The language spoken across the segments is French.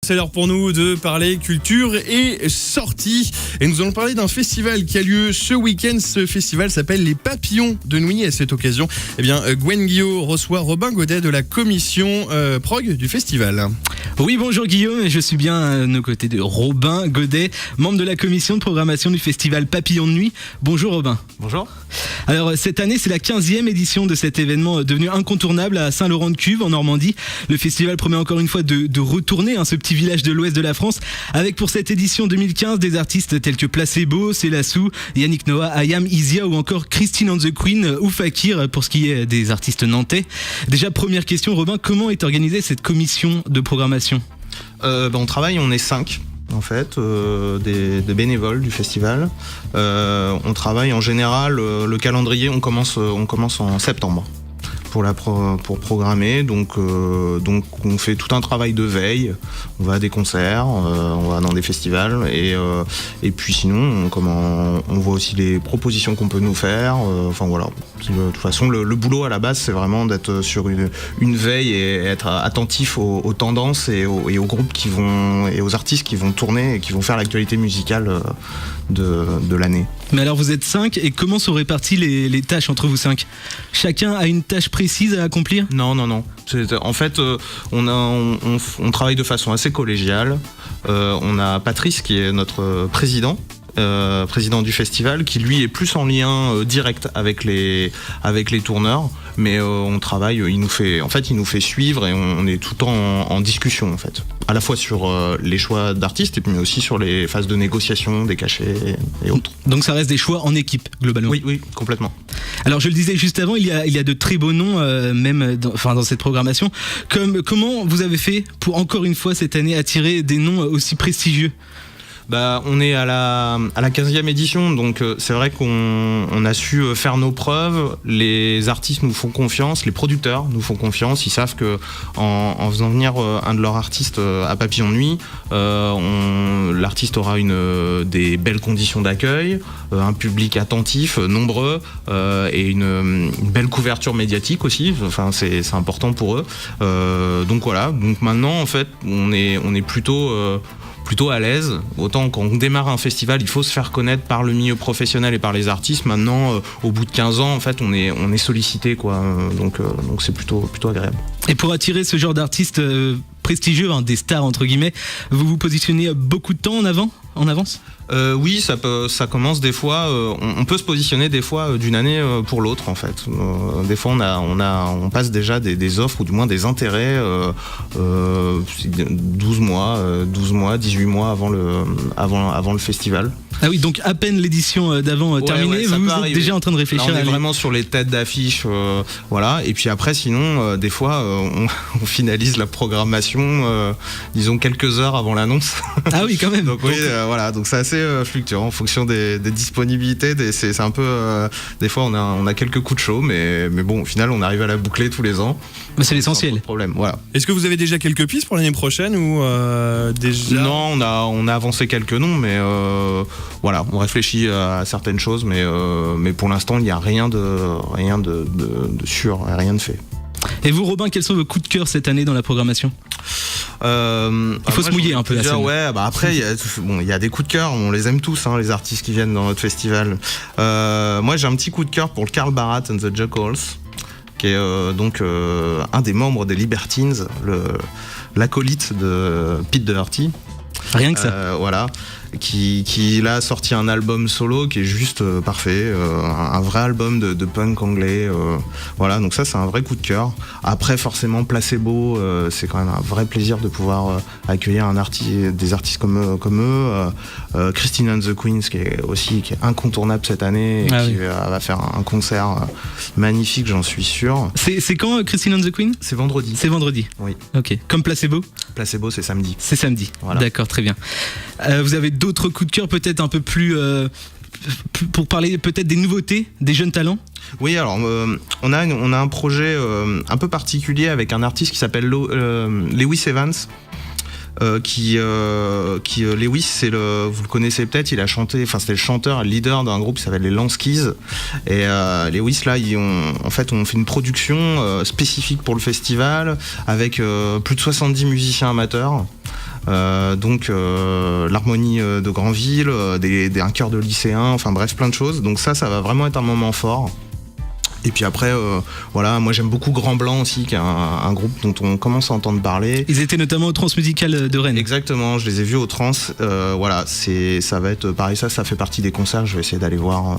c'est l'heure pour nous de parler culture et sortie. Et nous allons parler d'un festival qui a lieu ce week-end. Ce festival s'appelle Les Papillons de Nuit. Et à cette occasion, Gwen Guillot reçoit Robin Godet de la commission prog du festival. Oui, bonjour Guillaume, je suis bien à nos côtés de Robin Godet, membre de la commission de programmation du festival Papillons de Nuit. Bonjour Robin. Bonjour. Alors cette année, c'est la 15e édition de cet événement devenu incontournable à Saint-Laurent-de-Cuve en Normandie. Le festival promet encore une fois de retourner ce petit village de l'ouest de la France, avec pour cette édition 2015 des artistes tels que Placebo, Célassou, Yannick Noah, Ayam, Isia ou encore Christine and the Queen ou Fakir pour ce qui est des artistes nantais. Déjà, première question Robin, comment est organisée cette commission de programmation ? On travaille, on est 5 en fait, des bénévoles du festival. On travaille en général, le calendrier, on commence en septembre pour programmer, donc on fait tout un travail de veille, on va à des concerts, on va dans des festivals et puis sinon on voit aussi les propositions qu'on peut nous faire, de toute façon le boulot à la base c'est vraiment d'être sur une veille et être attentif aux tendances et aux groupes et aux artistes qui vont tourner et qui vont faire l'actualité musicale de l'année. Mais alors vous êtes 5 et comment sont réparties les tâches entre vous 5 ? Chacun a une tâche précise à accomplir ? Non. En fait, on travaille de façon assez collégiale. On a Patrice qui est notre président du festival, qui lui est plus en lien direct avec les tourneurs, mais on travaille, il nous fait suivre et on est tout le temps en discussion en fait, à la fois sur les choix d'artistes mais aussi sur les phases de négociation des cachets et autres. Donc ça reste des choix en équipe globalement. Oui, complètement. Alors je le disais juste avant, il y a de très beaux noms même dans cette programmation. Comment vous avez fait pour encore une fois cette année attirer des noms aussi prestigieux ? On est à la 15e édition, donc c'est vrai qu'on a su faire nos preuves. Les artistes nous font confiance, les producteurs nous font confiance. Ils savent que en faisant venir un de leurs artistes à Papillons de Nuit, l'artiste aura des belles conditions d'accueil, un public attentif, nombreux, et une belle couverture médiatique aussi. Enfin, c'est important pour eux. Donc voilà. Donc maintenant, en fait, on est plutôt à l'aise. Autant quand on démarre un festival, il faut se faire connaître par le milieu professionnel et par les artistes. Maintenant, au bout de 15 ans, en fait, on est sollicité, quoi. Donc c'est plutôt agréable. Et pour attirer ce genre d'artistes prestigieux, des stars entre guillemets, vous vous positionnez beaucoup de temps en avance ? Oui, ça commence des fois. On peut se positionner des fois d'une année pour l'autre en fait. Des fois on passe déjà des offres ou du moins des intérêts 12 mois, 18 mois avant le festival. Ah oui, donc à peine l'édition d'avant terminée, vous êtes déjà en train de réfléchir. Là, on est vraiment sur les têtes d'affiche, voilà. Et puis après, sinon, des fois, on finalise la programmation, disons quelques heures avant l'annonce. Ah oui, quand même. Donc oui, voilà. Donc c'est assez fluctuant en fonction des disponibilités. C'est un peu, des fois, on a quelques coups de chaud, mais bon, au final, on arrive à la boucler tous les ans. Mais c'est l'essentiel. Pas de problème. Voilà. Est-ce que vous avez déjà quelques pistes pour l'année prochaine ou déjà ? Non, on a avancé quelques noms, mais voilà, on réfléchit à certaines choses, mais pour l'instant, il n'y a rien de sûr, rien de fait. Et vous, Robin, quels sont vos coups de cœur cette année dans la programmation ? Il faut se mouiller un peu. Déjà, après, il y a des coups de cœur, on les aime tous, les artistes qui viennent dans notre festival. Moi, j'ai un petit coup de cœur pour le Karl Barat and the Jackals, qui est un des membres des Libertines, l'acolyte de Pete Doherty. Rien que ça. Voilà. Qui là a sorti un album solo qui est juste parfait, un vrai album de punk anglais, voilà, donc ça c'est un vrai coup de cœur. Après forcément Placebo, c'est quand même un vrai plaisir de pouvoir accueillir des artistes comme eux, Christine and the Queens qui est incontournable cette année et qui va faire un concert magnifique, j'en suis sûr. C'est quand Christine and the Queen ? C'est vendredi. C'est vendredi. Oui. Ok. Comme Placebo ? Placebo c'est samedi. C'est samedi. Voilà. D'accord, très bien. Vous avez d'autres coups de cœur peut-être un peu plus pour parler peut-être des nouveautés, des jeunes talents ? Oui, alors on a un projet un peu particulier avec un artiste qui s'appelle Lewis Evans. Lewis, vous le connaissez peut-être, il a chanté, c'était le chanteur, le leader d'un groupe qui s'appelle les Lanskis. Et Lewis, là, on fait une production spécifique pour le festival avec plus de 70 musiciens amateurs. donc l'harmonie de Granville, un chœur de lycéens, enfin bref, plein de choses. Donc ça va vraiment être un moment fort. Et puis après, voilà, moi j'aime beaucoup Grand Blanc aussi, qui est un groupe dont on commence à entendre parler. Ils étaient notamment au Transmusical de Rennes. Exactement, je les ai vus au Trans. Voilà, ça va être pareil, ça fait partie des concerts. Je vais essayer d'aller voir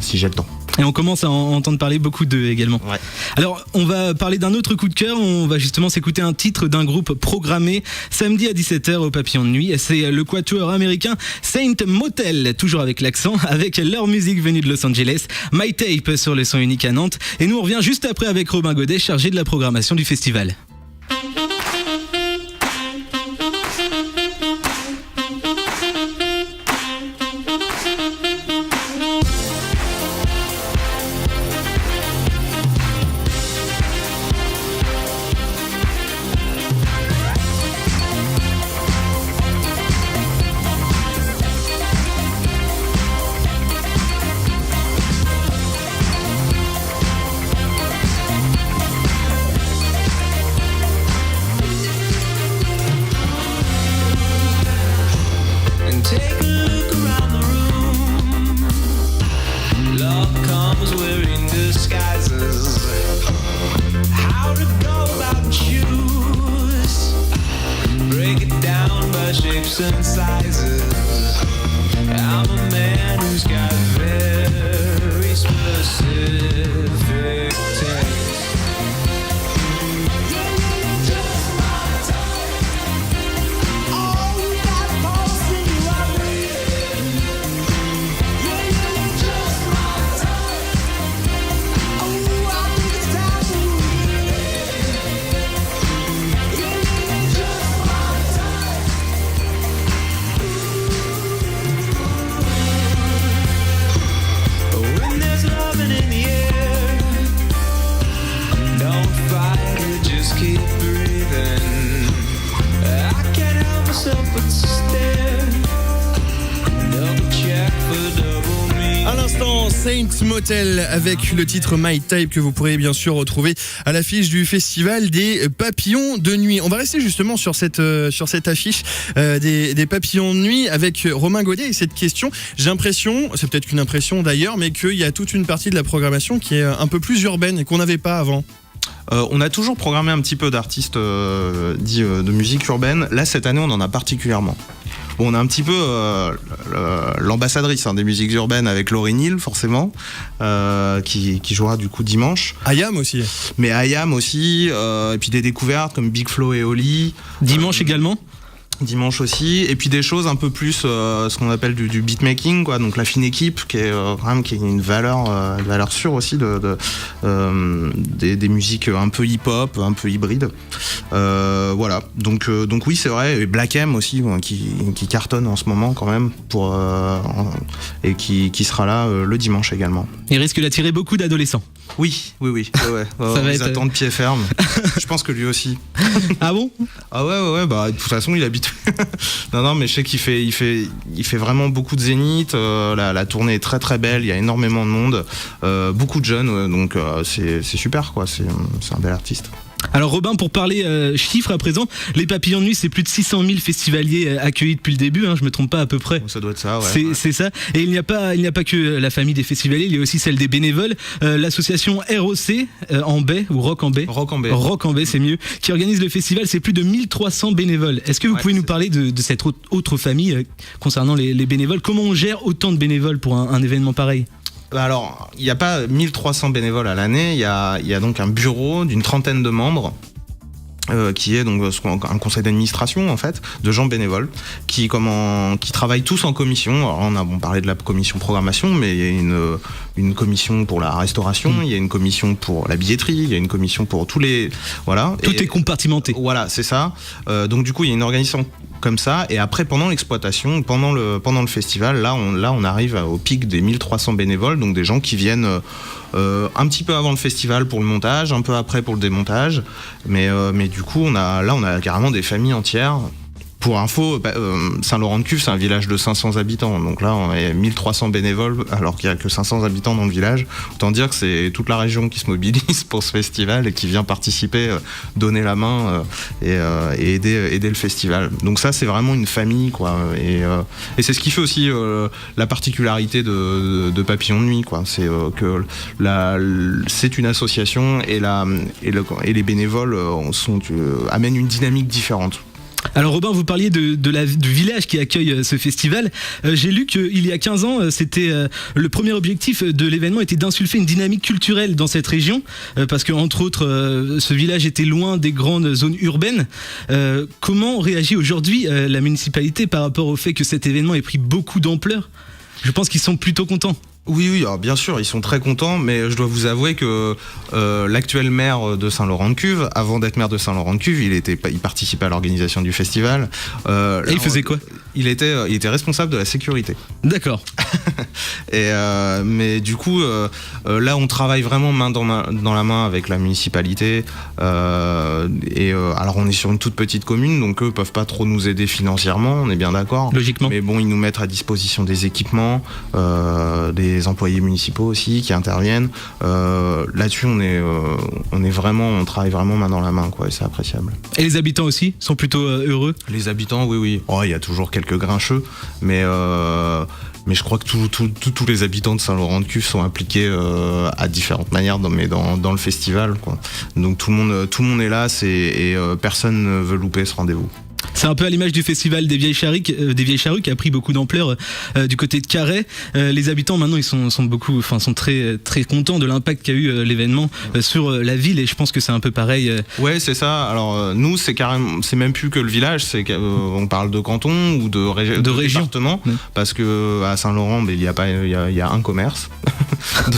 si j'ai le temps. Et on commence à entendre parler beaucoup d'eux également. Ouais. Alors, on va parler d'un autre coup de cœur. On va justement s'écouter un titre d'un groupe programmé samedi à 17h au Papillon de Nuit. C'est le quatuor américain Saint Motel, toujours avec l'accent, avec leur musique venue de Los Angeles. My Tape sur le son unique à Nantes. Et nous, on revient juste après avec Robin Godet, chargé de la programmation du festival. And sizes. I'm a man who's got very specific taste. Just my type. Oh, you got a pulse in you, I read. You're just my type. Oh, I think it's time to leave. You're just my type. When there's loving in the air, don't fight it, just keep breathing. I can't help myself but stare. Double check for double me. À l'instant, Saint Motel avec le titre My Type que vous pourrez bien sûr retrouver à l'affiche du festival des Papillons de Nuit. On va rester justement sur cette affiche des Papillons de Nuit avec Romain Godet et cette question. J'ai l'impression, c'est peut-être qu'une impression d'ailleurs, mais qu'il y a toute une partie de la programmation qui est un peu plus urbaine et qu'on n'avait pas avant. On a toujours programmé un petit peu d'artistes dits de musique urbaine. Là, cette année, on en a particulièrement. Bon, on a un petit peu l'ambassadrice des musiques urbaines avec Lauryn Hill, forcément, qui jouera du coup dimanche. Ayam aussi. Mais Ayam aussi, et puis des découvertes comme Big Flo et Oli. Dimanche également. Dimanche aussi, et puis des choses un peu plus ce qu'on appelle du beatmaking, quoi. Donc la fine équipe qui est quand même qui est une valeur sûre aussi des musiques un peu hip-hop, un peu hybrides. Voilà. Donc oui, c'est vrai. Et Black M aussi qui cartonne en ce moment quand même et qui sera là le dimanche également. Il risque d'attirer beaucoup d'adolescents. Oui. Ouais. Ça va ils être... attendent pied ferme. Je pense que lui aussi. Ah bon? Ah ouais. Bah de toute façon, il habite. non, mais je sais qu'il fait vraiment beaucoup de zénith. La tournée est très très belle. Il y a énormément de monde, beaucoup de jeunes. Donc c'est super quoi. C'est un bel artiste. Alors Robin, pour parler chiffres à présent, les Papillons de Nuit, c'est plus de 600 000 festivaliers accueillis depuis le début, je me trompe pas à peu près. Ça doit être ça, ouais. C'est ça. Et il n'y a pas que la famille des festivaliers, il y a aussi celle des bénévoles. L'association ROC en baie, ou Rock en baie. Rock en baie. Rock en baie, c'est mieux. Qui organise le festival, c'est plus de 1300 bénévoles. Est-ce que vous pouvez nous parler de cette autre famille concernant les bénévoles? Comment on gère autant de bénévoles pour un événement pareil? Alors, il n'y a pas 1300 bénévoles à l'année, il y a donc un bureau d'une trentaine de membres. Qui est donc un conseil d'administration en fait de gens bénévoles qui travaillent tous en commission. Alors on a parlé de la commission programmation, mais il y a une commission pour la restauration, il y a une commission pour la billetterie, il y a une commission pour tous les Tout est compartimenté. Voilà, c'est ça. Donc du coup il y a une organisation comme ça, et après pendant l'exploitation, pendant le festival, là on arrive au pic des 1300 bénévoles, donc des gens qui viennent un petit peu avant le festival pour le montage, un peu après pour le démontage, mais du coup on a carrément des familles entières Pour info, Saint-Laurent-de-Cuve, c'est un village de 500 habitants. Donc là, on est 1300 bénévoles, alors qu'il n'y a que 500 habitants dans le village. Autant dire que c'est toute la région qui se mobilise pour ce festival et qui vient participer, donner la main et aider le festival. Donc ça, c'est vraiment une famille, quoi. Et c'est ce qui fait aussi la particularité de Papillon de Nuit, quoi. C'est que c'est une association et les bénévoles amènent une dynamique différente. Alors Robin, vous parliez du village qui accueille ce festival. J'ai lu qu'il y a 15 ans, c'était le premier objectif de l'événement était d'insuffler une dynamique culturelle dans cette région, parce que entre autres, ce village était loin des grandes zones urbaines. Comment réagit aujourd'hui la municipalité par rapport au fait que cet événement ait pris beaucoup d'ampleur ? Je pense qu'ils sont plutôt contents. Oui, alors bien sûr, ils sont très contents, mais je dois vous avouer que l'actuel maire de Saint-Laurent-de-Cuve, avant d'être maire de Saint-Laurent-de-Cuve, il participait à l'organisation du festival. Et il faisait quoi ? Il était responsable de la sécurité. D'accord. Mais du coup, là, on travaille vraiment main dans la main avec la municipalité. Alors, on est sur une toute petite commune, donc eux peuvent pas trop nous aider financièrement, on est bien d'accord. Logiquement. Mais bon, ils nous mettent à disposition des équipements, des employés municipaux aussi qui interviennent. Là-dessus, on travaille vraiment main dans la main, quoi, et c'est appréciable. Et les habitants aussi sont plutôt heureux ? Les habitants, oui. Oh, il y a toujours quelques grincheux, mais je crois que tous les habitants de Saint-Laurent-de-Cuve sont impliqués à différentes manières dans le festival, quoi. Donc tout le monde est là, et personne ne veut louper ce rendez-vous. C'est un peu à l'image du festival des Vieilles Charrues qui a pris beaucoup d'ampleur du côté de Carhaix. Les habitants maintenant ils sont très très contents de l'impact qu'a eu l'événement sur la ville, et je pense que c'est un peu pareil. Ouais, c'est ça. Alors nous c'est même plus que le village, on parle de canton ou de région, département, parce que à Saint-Laurent il y a un commerce.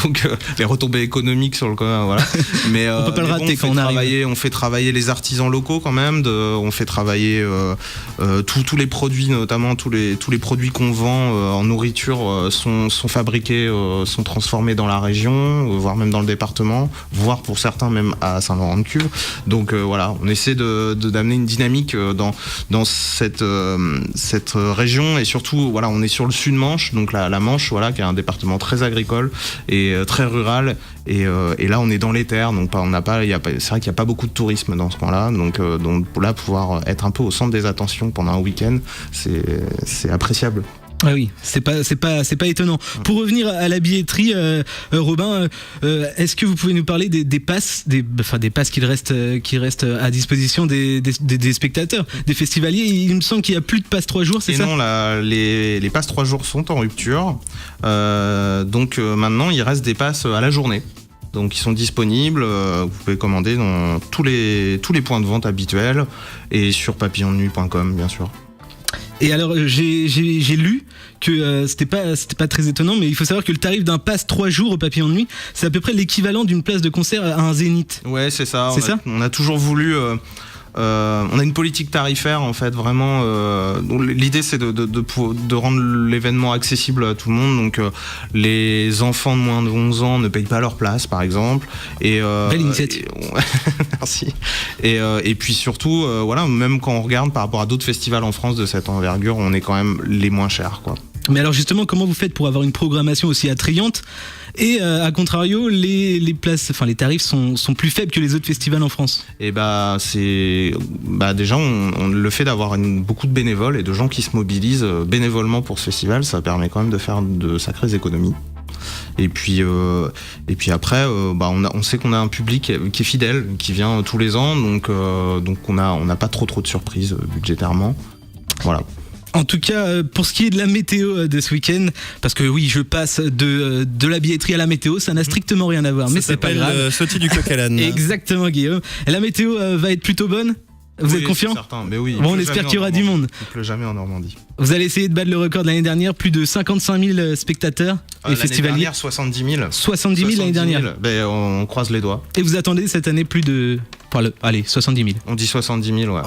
Donc les retombées économiques sur le commun, voilà. Mais on peut pas le rater quand on arrive. On fait travailler les artisans locaux quand même, on fait travailler tous les produits, notamment tous les produits qu'on vend en nourriture sont fabriqués, sont transformés dans la région, voire même dans le département, voire pour certains même à Saint-Laurent-de-Cuve. Donc voilà, on essaie d'amener une dynamique dans cette région, et surtout voilà, on est sur le Sud-Manche, donc la Manche, voilà, qui est un département très agricole et très rural, et là on est dans les terres, donc c'est vrai qu'il n'y a pas beaucoup de tourisme dans ce coin-là, donc là pouvoir être un peu au centre des attentions pendant un week-end, c'est appréciable. Ah oui, c'est pas étonnant. Pour revenir à la billetterie, Robin, est-ce que vous pouvez nous parler des passes, des passes qui restent à disposition des spectateurs, des festivaliers? Il me semble qu'il y a plus de passes 3 jours, c'est ça? Non, les passes 3 jours sont en rupture. Donc maintenant, il reste des passes à la journée. Donc ils sont disponibles, vous pouvez commander dans tous les points de vente habituels et sur papillondenuit.com, bien sûr. Et alors j'ai lu que c'était pas très étonnant, mais il faut savoir que le tarif d'un pass 3 jours au Papillon de Nuit, c'est à peu près l'équivalent d'une place de concert à un Zénith. Ouais, c'est ça. On a toujours voulu. On a une politique tarifaire en fait, vraiment. L'idée c'est de rendre l'événement accessible à tout le monde. Donc les enfants de moins de 11 ans ne payent pas leur place, par exemple. Belle initiative. Merci. Et puis surtout, voilà, même quand on regarde par rapport à d'autres festivals en France de cette envergure, on est quand même les moins chers, quoi. Mais alors justement, comment vous faites pour avoir une programmation aussi attrayante? Et à contrario, les places, les tarifs sont plus faibles que les autres festivals en France. Et déjà, le fait d'avoir beaucoup de bénévoles et de gens qui se mobilisent bénévolement pour ce festival, ça permet quand même de faire de sacrées économies. Et puis après, on sait qu'on a un public qui est fidèle, qui vient tous les ans, donc on n'a pas trop de surprises budgétairement. Voilà. En tout cas, pour ce qui est de la météo de ce week-end, parce que oui, je passe de la billetterie à la météo, ça n'a strictement rien à voir, mais c'est pas grave. Sauter du coq à l'âne. Exactement, Guillaume. Et la météo va être plutôt bonne? Vous êtes confiant? Certain, mais oui. Bon, on espère qu'il y aura du monde. Il pleut jamais en Normandie. Vous allez essayer de battre le record de l'année dernière, plus de 55 000 spectateurs et festivaliers. L'année dernière, 70 000. 70 000 l'année dernière. On croise les doigts. Et vous attendez cette année plus de... allez, 70 000. On dit 70 000, ouais.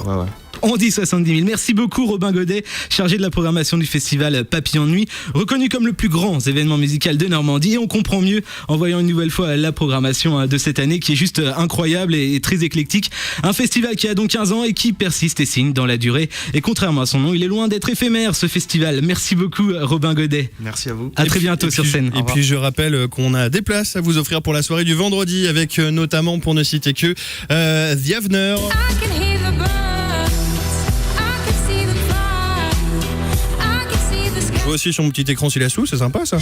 On dit 70 000. Merci beaucoup Robin Godet, chargé de la programmation du festival Papillon de Nuit, reconnu comme le plus grand événement musical de Normandie. Et on comprend mieux en voyant une nouvelle fois la programmation de cette année qui est juste incroyable et très éclectique. Un festival qui a donc 15 ans et qui persiste et signe dans la durée. Et contrairement à son nom, il est loin d'être éphémère ce festival. Merci beaucoup Robin Godet. Merci à vous. À très bientôt sur scène. Et puis je rappelle qu'on a des places à vous offrir pour la soirée du vendredi avec notamment, pour ne citer que, The Avener. I can hear the birds. I can see the fly. I can see the sky. Je vois aussi sur mon petit écran s'il a sous, c'est sympa ça.